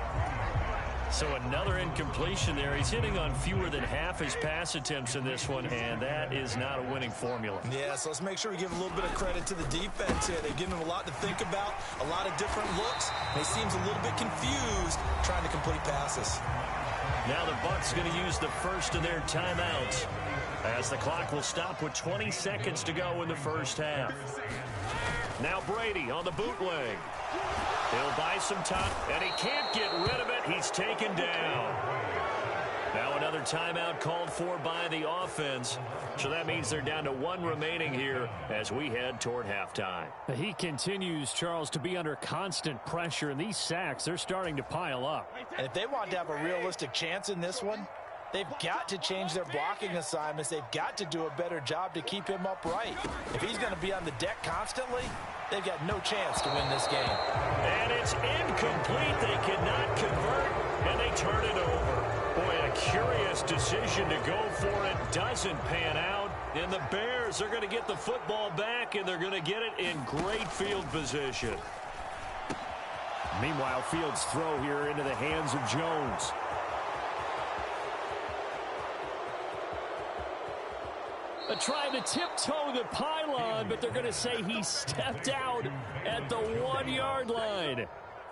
So another incompletion there. He's hitting on fewer than half his pass attempts in this one, and that is not a winning formula. Yeah, so let's make sure we give a little bit of credit to the defense here. They've given him a lot to think about, a lot of different looks, and he seems a little bit confused trying to complete passes. Now the Bucs going to use the first of their timeouts as the clock will stop with 20 seconds to go in the first half. Now Brady on the bootleg. He'll buy some time, and he can't get rid of it. He's taken down. Now another timeout called for by the offense. So that means they're down to 1 remaining here as we head toward halftime. He continues, Charles, to be under constant pressure, and these sacks, they're starting to pile up. And if they want to have a realistic chance in this one, they've got to change their blocking assignments. They've got to do a better job to keep him upright. If he's going to be on the deck constantly, they've got no chance to win this game. And it's incomplete. They cannot convert, and they turn it over. Boy, a curious decision to go for it. Doesn't pan out. And the Bears are going to get the football back, and they're going to get it in great field position. Meanwhile, Fields' throw here into the hands of Jones. Trying to tiptoe the pylon, but they're going to say he stepped out at the 1-yard line.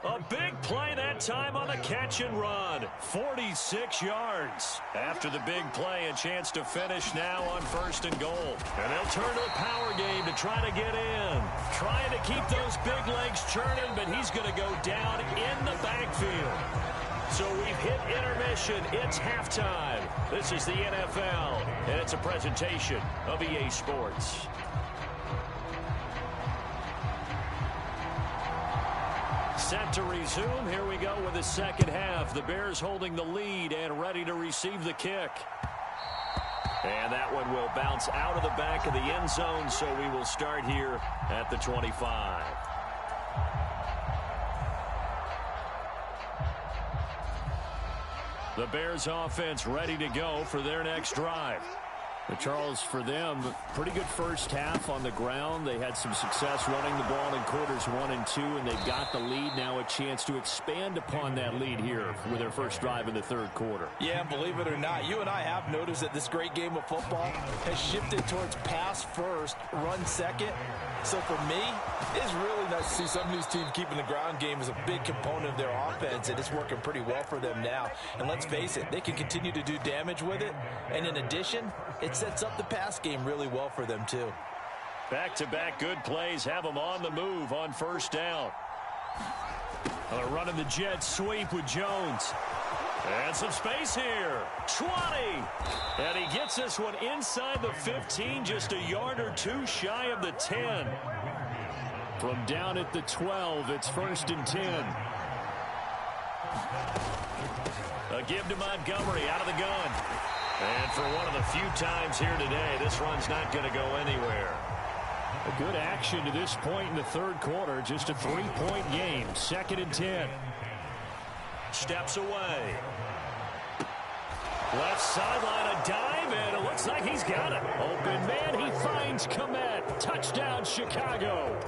A big play that time on the catch and run. 46 yards. After the big play, a chance to finish now on 1st and goal. And they'll turn to the power game to try to get in. Trying to keep those big legs churning, but he's going to go down in the backfield. So we've hit intermission. It's halftime. This is the NFL, and it's a presentation of EA Sports. Set to resume. Here we go with the second half. The Bears holding the lead and ready to receive the kick. And that one will bounce out of the back of the end zone, so we will start here at the 25. The Bears offense ready to go for their next drive. But Charles, for them, pretty good first half on the ground. They had some success running the ball in quarters 1 and 2, and they've got the lead. Now a chance to expand upon that lead here with their first drive in the third quarter. Yeah, believe it or not, you and I have noticed that this great game of football has shifted towards pass first, run second. So for me, it's really nice to see some of these teams keeping the ground game as a big component of their offense, and it's working pretty well for them now. And let's face it, they can continue to do damage with it. And in addition, it sets up the pass game really well for them too. Back-to-back good plays have them on the move on first down. They're running the jet sweep with Jones. And some space here. 20. And he gets this one inside the 15, just a yard or two shy of the 10. From down at the 12, it's 1st and 10. A give to Montgomery out of the gun. And for one of the few times here today, this run's not going to go anywhere. A good action to this point in the third quarter. Just a 3-point game. 2nd and 10. Steps away. Left sideline, a dive, and it looks like he's got it. Open man, he finds Kmet. Touchdown, Chicago.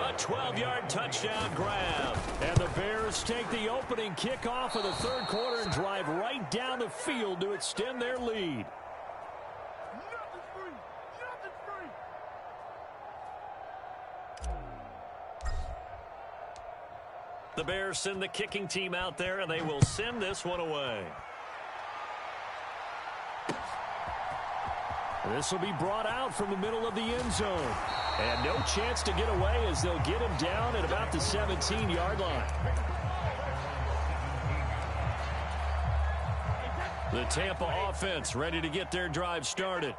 A 12-yard touchdown grab. And the Bears take the opening kickoff of the third quarter and drive right down the field to extend their lead. The Bears send the kicking team out there, and they will send this one away. This will be brought out from the middle of the end zone. And no chance to get away as they'll get him down at about the 17-yard line. The Tampa offense ready to get their drive started.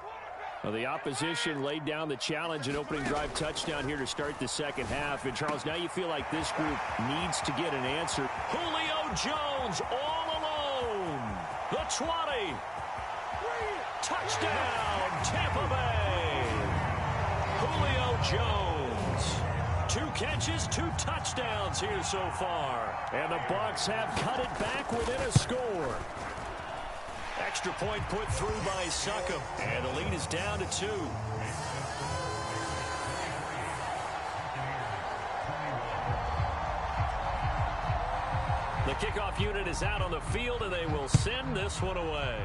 Well, the opposition laid down the challenge and opening drive touchdown here to start the second half. And, Charles, now you feel like this group needs to get an answer. Julio Jones all alone. The 20. Touchdown, Tampa Bay. Julio Jones. 2 catches, 2 touchdowns here so far. And the Bucs have cut it back within a score. Extra point put through by Succop. And the lead is down to 2. The kickoff unit is out on the field, and they will send this one away.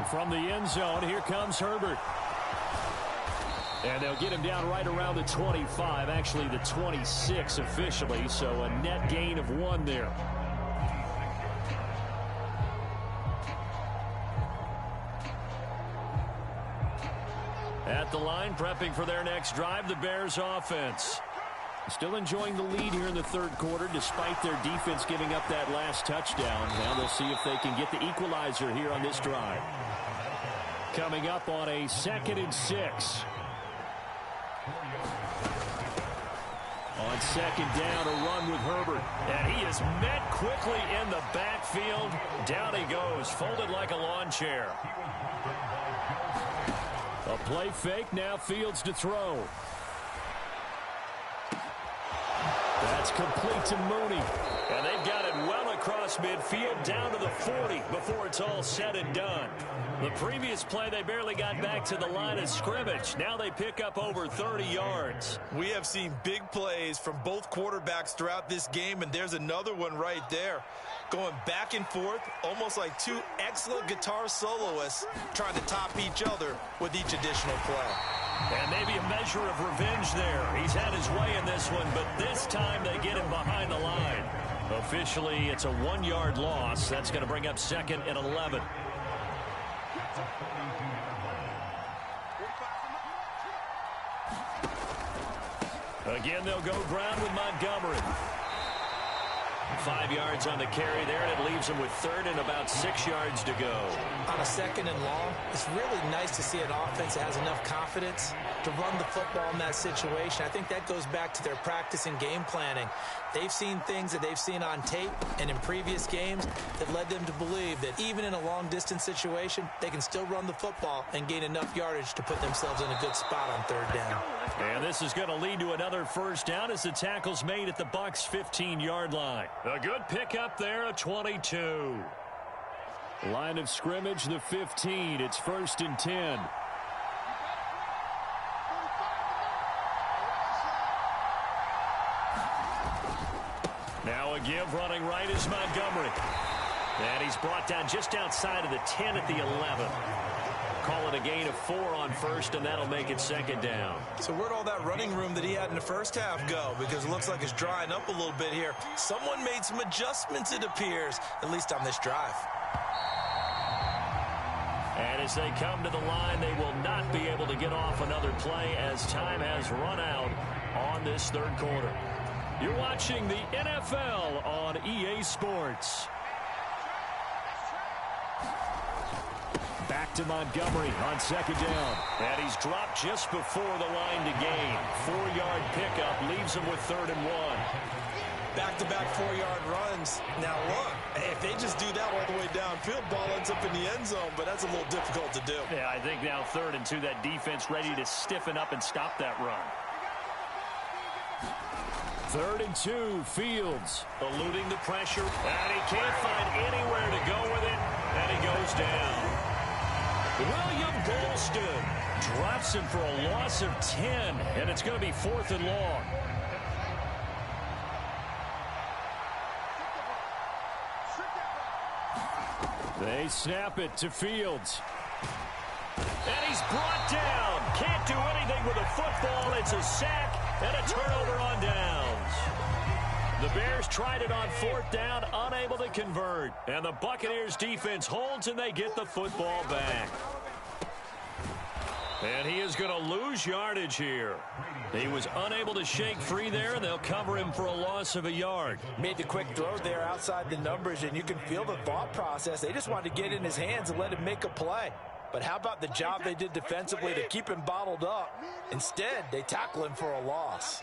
From the end zone, here comes Herbert. And they'll get him down right around the 25, actually the 26 officially, so a net gain of 1 there. At the line, prepping for their next drive, the Bears offense. Still enjoying the lead here in the third quarter, despite their defense giving up that last touchdown. Now they'll see if they can get the equalizer here on this drive. Coming up on a 2nd and 6. On 2nd down, a run with Herbert. And he is met quickly in the backfield. Down he goes, folded like a lawn chair. A play fake, now Fields to throw. That's complete to Mooney. And they've got it well across midfield down to the 40 before it's all said and done. The previous play, they barely got back to the line of scrimmage. Now they pick up over 30 yards. We have seen big plays from both quarterbacks throughout this game, and there's another one right there. Going back and forth, almost like two excellent guitar soloists trying to top each other with each additional play. And maybe a measure of revenge there. He's had his way in this one, but this time they get him behind the line. Officially, it's a 1-yard loss. That's going to bring up 2nd and 11. Again, they'll go ground with Montgomery. 5 yards on the carry there, and it leaves him with 3rd and about 6 yards to go. On a 2nd and long, it's really nice to see an offense that has enough confidence to run the football in that situation. I think that goes back to their practice and game planning. They've seen things that they've seen on tape and in previous games that led them to believe that even in a long-distance situation, they can still run the football and gain enough yardage to put themselves in a good spot on 3rd down. And this is going to lead to another 1st down as the tackle's made at the Bucs' 15-yard line. A good pickup there, a 22. Line of scrimmage, the 15. It's 1st and 10. Now a give running right is Montgomery. And he's brought down just outside of the 10 at the 11. Call it a gain of 4 on 1st, and that'll make it 2nd down. So where'd all that running room that he had in the first half go? Because it looks like it's drying up a little bit here. Someone made some adjustments, it appears, at least on this drive. And as they come to the line, they will not be able to get off another play as time has run out on this 3rd quarter. You're watching the NFL on EA Sports. Back to Montgomery on 2nd down. And he's dropped just before the line to gain. 4-yard pickup leaves him with 3rd and 1. Back-to-back 4-yard runs. Now look, if they just do that all the way downfield, ball ends up in the end zone, but that's a little difficult to do. Yeah, I think now 3rd and 2, that defense ready to stiffen up and stop that run. 3rd and 2, Fields eluding the pressure, and he can't find anywhere to go with it, and he goes down. William Golston drops him for a loss of 10, and it's going to be 4th and long. They snap it to Fields. And he's brought down. Can't do anything with a football. It's a sack and a turnover on downs. The Bears tried it on 4th down, unable to convert. And the Buccaneers defense holds, and they get the football back. And he is going to lose yardage here. He was unable to shake free there, and they'll cover him for a loss of a yard. Made the quick throw there outside the numbers, and you can feel the thought process. They just wanted to get in his hands and let him make a play. But how about the job they did defensively to keep him bottled up? Instead, they tackle him for a loss.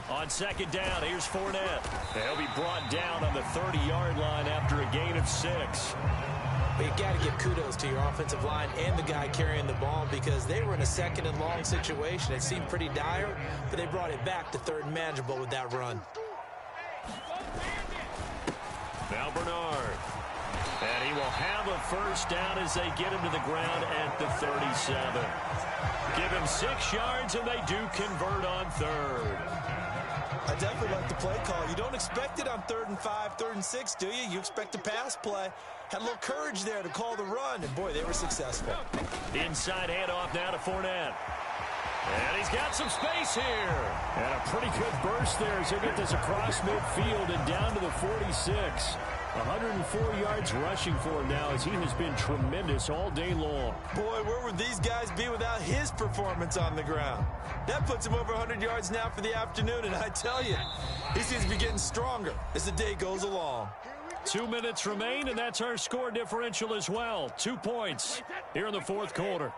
On 2nd down, here's Fournette. He'll be brought down on the 30-yard line after a gain of 6. But you got to give kudos to your offensive line and the guy carrying the ball because they were in a 2nd and long situation. It seemed pretty dire, but they brought it back to 3rd and manageable with that run. Now Bernard. And he will have a 1st down as they get him to the ground at the 37. Give him 6 yards, and they do convert on 3rd. I definitely like the play call. You don't expect it on 3rd and 5, 3rd and 6, do you? You expect a pass play. Had a little courage there to call the run, and boy, they were successful. Inside handoff now to Fournette. And he's got some space here. And a pretty good burst there as he'll get this across midfield and down to the 46. 104 yards rushing for him now as he has been tremendous all day long. Boy, where would these guys be without his performance on the ground? That puts him over 100 yards now for the afternoon, and I tell you, he seems to be getting stronger as the day goes along. 2 minutes remain, and that's our score differential as well. 2 points here in the 4th quarter.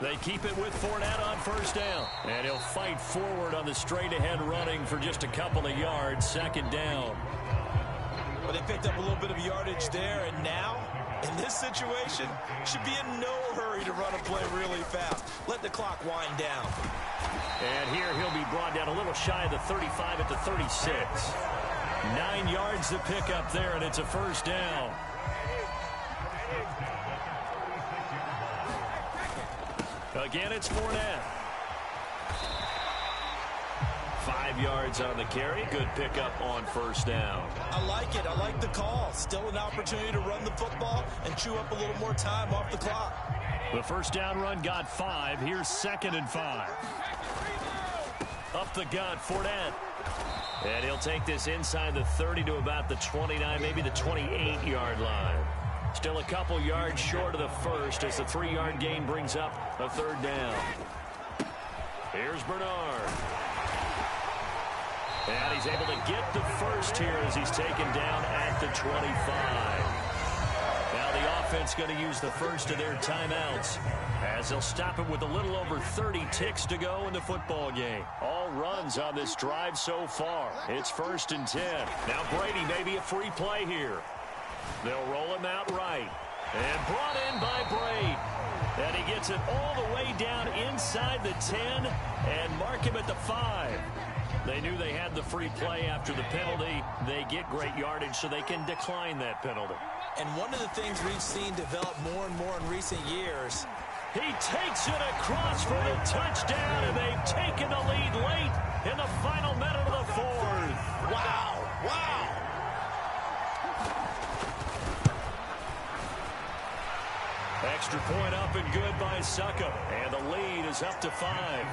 They keep it with Fournette on 1st down. And he'll fight forward on the straight-ahead running for just a couple of yards. 2nd down. Well, they picked up a little bit of yardage there, and now In this situation, should be in no hurry to run a play really fast. Let the clock wind down. And here he'll be brought down a little shy of the 35 at the 36. 9 yards to pick up there, and it's a first down. Again, it's Fournette. 5 yards on the carry. Good pickup on first down. I like it. I like the call. Still an opportunity to run the football and chew up a little more time off the clock. The first down run got 5. Here's 2nd and 5. Up the gut, Fournette. And he'll take this inside the 30 to about the 29, maybe the 28-yard line. Still a couple yards short of the first as the 3-yard gain brings up a third down. Here's Bernard. And he's able to get the first here as he's taken down at the 25. Now the offense going to use the first of their timeouts as they'll stop it with a little over 30 ticks to go in the football game. All runs on this drive so far. It's 1st and 10. Now Brady maybe a free play here. They'll roll him out right. And brought in by Braid. And he gets it all the way down inside the 10 and mark him at the 5. They knew they had the free play after the penalty. They get great yardage so they can decline that penalty. And one of the things we've seen develop more and more in recent years. He takes it across for the touchdown, and they've taken the lead late in the final minute of the 4th. Wow, wow. Extra point up and good by Succop. And the lead is up to 5.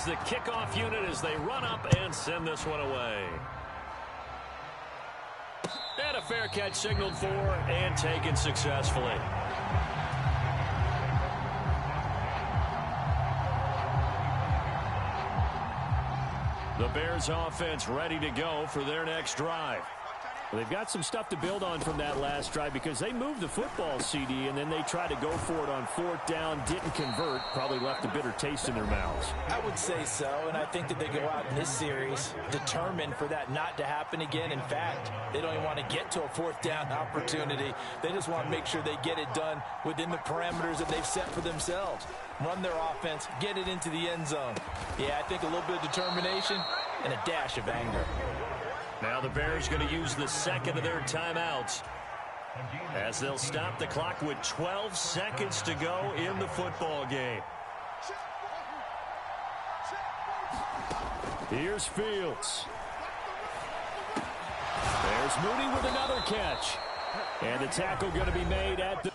The kickoff unit as they run up and send this one away. And a fair catch signaled for and taken successfully. The Bears offense ready to go for their next drive. Well, they've got some stuff to build on from that last drive because they moved the football, CD, and then they tried to go for it on 4th down, didn't convert, probably left a bitter taste in their mouths. I would say so, and I think that they go out in this series determined for that not to happen again. In fact, they don't even want to get to a 4th down opportunity. They just want to make sure they get it done within the parameters that they've set for themselves. Run their offense, get it into the end zone. Yeah, I think a little bit of determination and a dash of anger. Now the Bears going to use the second of their timeouts as they'll stop the clock with 12 seconds to go in the football game. Here's Fields. There's Mooney with another catch. And the tackle going to be made at the...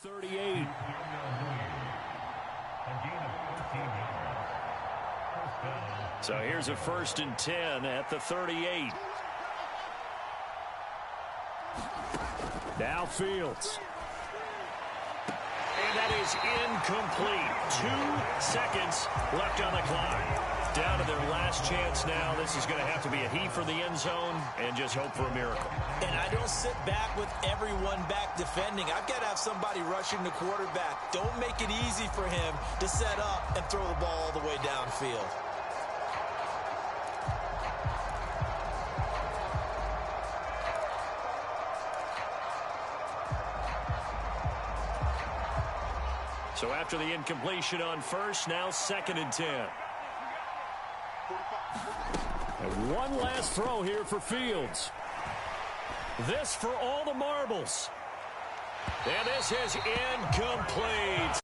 ...38. So here's a 1st and 10 at the 38. Now Fields. And that is incomplete. 2 seconds left on the clock. Down to their last chance now. This is going to have to be a heave for the end zone and just hope for a miracle. And I don't sit back with everyone back defending. I've got to have somebody rushing the quarterback. Don't make it easy for him to set up and throw the ball all the way downfield. So after the incompletion on first, now 2nd and 10. And one last throw here for Fields. This for all the marbles. And this is incomplete.